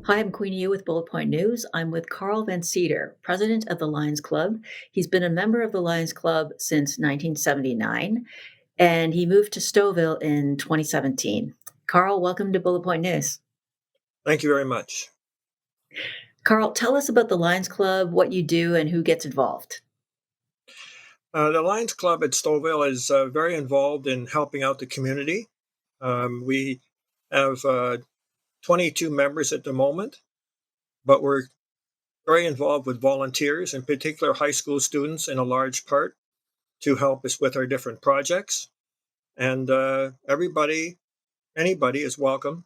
Hi, I'm Queenie U with Bullet Point News. I'm with Carl Vanseader, president of the Lions Club. He's been a member of the Lions Club since 1979, and he moved to Stouffville in 2017. Carl, welcome to Bullet Point News. Thank you very much. Carl, tell us about the Lions Club, what you do, and who gets involved. The Lions Club at Stouffville is very involved in helping out the community. We have 22 members at the moment, but we're very involved with volunteers, in particular high school students in a large part, to help us with our different projects. And anybody is welcome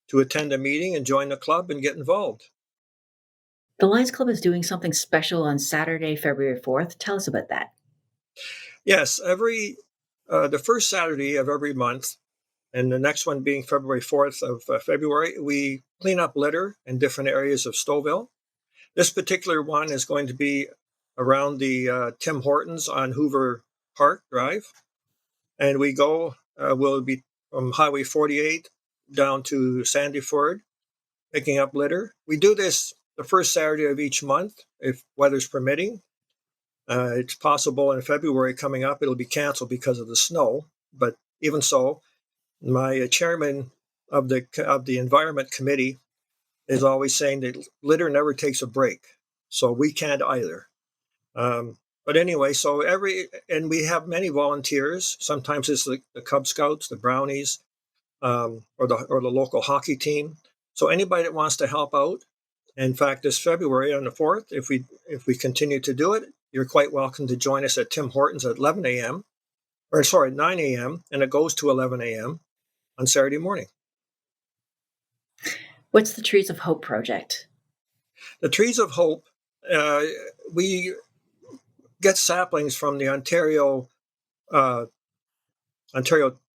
to attend a meeting and join the club and get involved. The Lions Club is doing something special on Saturday, February 4th. Tell us about that. Yes, the first Saturday of every month, and the next one being February 4th of February, we clean up litter in different areas of Stouffville. This particular one is going to be around the Tim Hortons on Hoover Park Drive. And we'll be from Highway 48 down to Sandyford, picking up litter. We do this the first Saturday of each month, if weather's permitting. It's possible in February coming up, it'll be canceled because of the snow. But even so, my chairman of the environment committee is always saying that litter never takes a break, so we can't either. But anyway, and we have many volunteers. Sometimes it's the Cub Scouts, the Brownies, or the local hockey team. So anybody that wants to help out. In fact, this February on the 4th, if we continue to do it, you're quite welcome to join us at Tim Hortons at 9 a.m., and it goes to 11 a.m. on Saturday morning. What's the Trees of Hope project? The Trees of Hope, we get saplings from the Ontario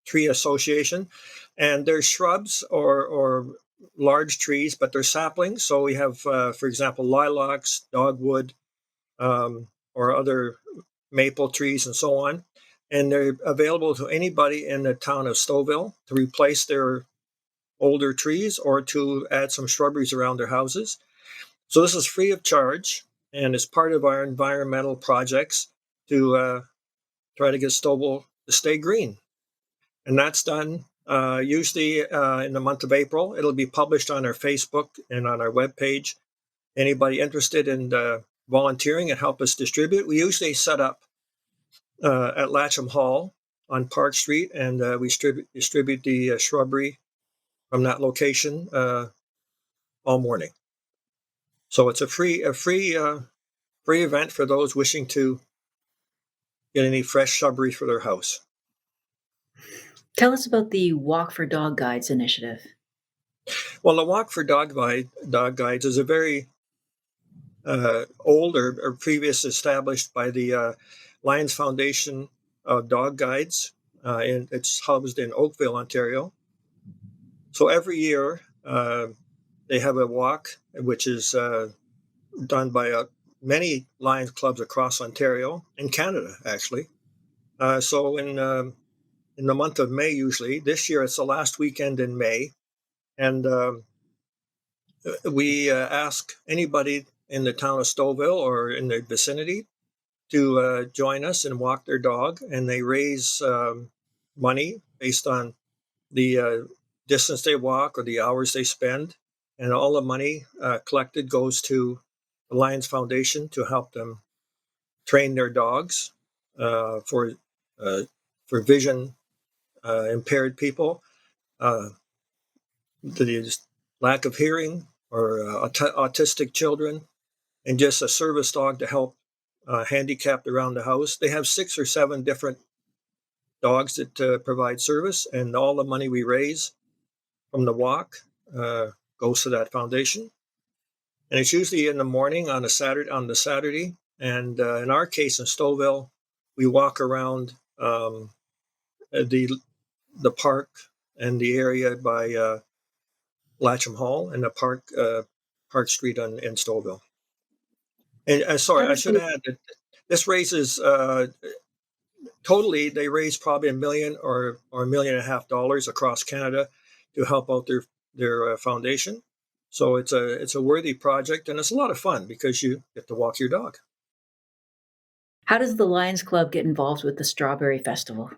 Tree Association, and they're shrubs or large trees, but they're saplings. So we have, for example, lilacs, dogwood, or other maple trees and so on. And they're available to anybody in the town of Stouffville to replace their older trees or to add some shrubberies around their houses. So this is free of charge, and it's part of our environmental projects to try to get Stouffville to stay green. And that's done usually in the month of April. It'll be published on our Facebook and on our webpage. Anybody interested in volunteering and help us distribute, we usually set up at Latcham Hall on Park Street, and we distribute the shrubbery from that location all morning. So it's a free event for those wishing to get any fresh shrubbery for their house. Tell us about the Walk for Dog Guides initiative. Well, the Walk for Dog Guides is a very old or previous established by the Lions Foundation of Dog Guides, and it's housed in Oakville, Ontario. So every year they have a walk, which is done by many Lions clubs across Ontario and Canada, actually. So in the month of May, usually this year it's the last weekend in May, and we ask anybody in the town of Stouffville or in the vicinity to join us and walk their dog, and they raise money based on the distance they walk or the hours they spend, and all the money collected goes to the Lions Foundation to help them train their dogs for vision impaired people, the lack of hearing, or autistic children, and just a service dog to help handicapped around the house. They have 6 or 7 different dogs that provide service, and all the money we raise from the walk goes to that foundation. And it's usually in the morning on the Saturday. And in our case in Stouffville, we walk around the park and the area by Latcham Hall and the Park Street in Stouffville. And sorry, I should add that this raises totally. They raise probably $1 million or $1.5 million across Canada to help out their foundation. So it's a worthy project, and it's a lot of fun because you get to walk your dog. How does the Lions Club get involved with the Strawberry Festival?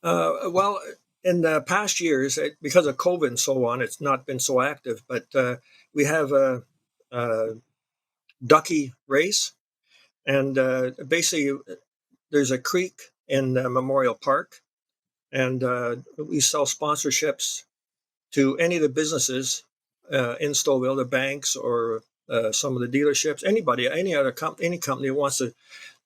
Well, in the past years, because of COVID and so on, it's not been so active. But we have a ducky race, and basically there's a creek in Memorial Park, and we sell sponsorships to any of the businesses in Stouffville, the banks or some of the dealerships, anybody, any company who wants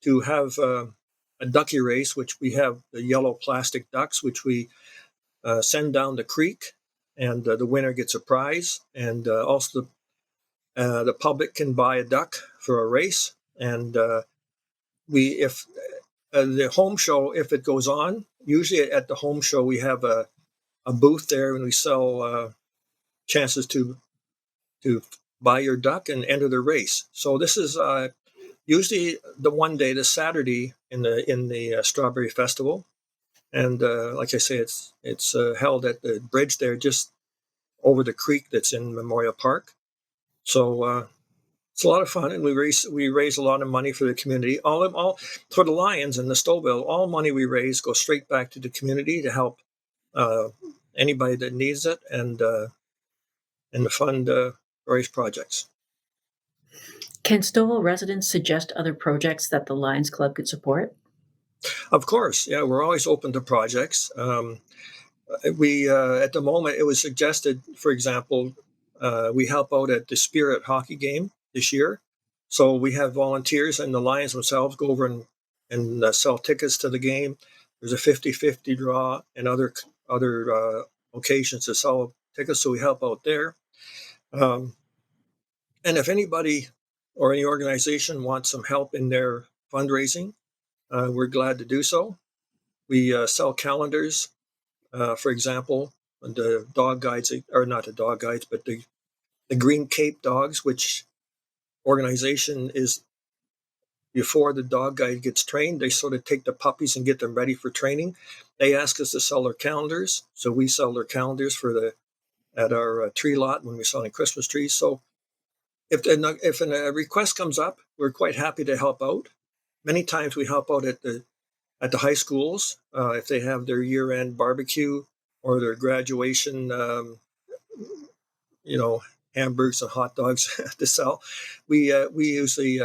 to have a ducky race, which we have the yellow plastic ducks, which we send down the creek, and the winner gets a prize, and also the public can buy a duck for a race, and we if the home show, if it goes on, usually at the home show we have a booth there, and we sell chances to buy your duck and enter the race. So this is usually the one day, the Saturday in the Strawberry Festival, and like I say, it's held at the bridge there, just over the creek that's in Memorial Park. So it's a lot of fun, and we raise a lot of money for the community. All for the Lions and the Stouffville. All money we raise goes straight back to the community to help uh, anybody that needs it, and to fund various projects. Can Stouffville residents suggest other projects that the Lions Club could support? Of course, yeah, we're always open to projects. We at the moment it was suggested, for example, we help out at the Spirit hockey game this year. So we have volunteers, and the Lions themselves go over and sell tickets to the game. There's a 50-50 draw, and other occasions to sell tickets, so we help out there. Um, and if anybody or any organization wants some help in their fundraising, we're glad to do so. We sell calendars, for example, the dog guides, or not the dog guides, but the Green Cape dogs, which organization is before the dog guide gets trained, they sort of take the puppies and get them ready for training. They ask us to sell their calendars, so we sell their calendars at our tree lot when we're selling Christmas trees. So if a request comes up, we're quite happy to help out. Many times we help out at the high schools if they have their year-end barbecue or their graduation, you know, hamburgers and hot dogs to sell. We usually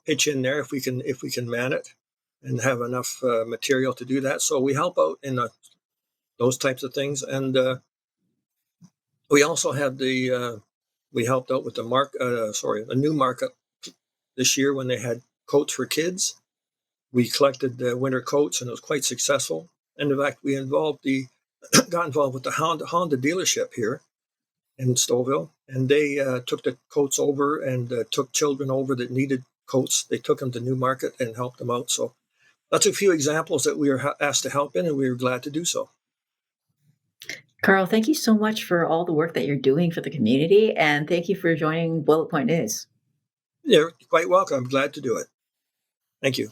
pitch in there if we can man it and have enough material to do that. So we help out in those types of things, and we also have we helped out with the new market this year when they had coats for kids. We collected the winter coats, and it was quite successful. And in fact, we got involved with the Honda dealership here in Stouffville, and they took the coats over and took children over that needed coats. They took them to Newmarket and helped them out. So that's a few examples that we were asked to help in, and we were glad to do so. Carl, thank you so much for all the work that you're doing for the community, and thank you for joining Bullet Point News. You're quite welcome. I'm glad to do it. Thank you.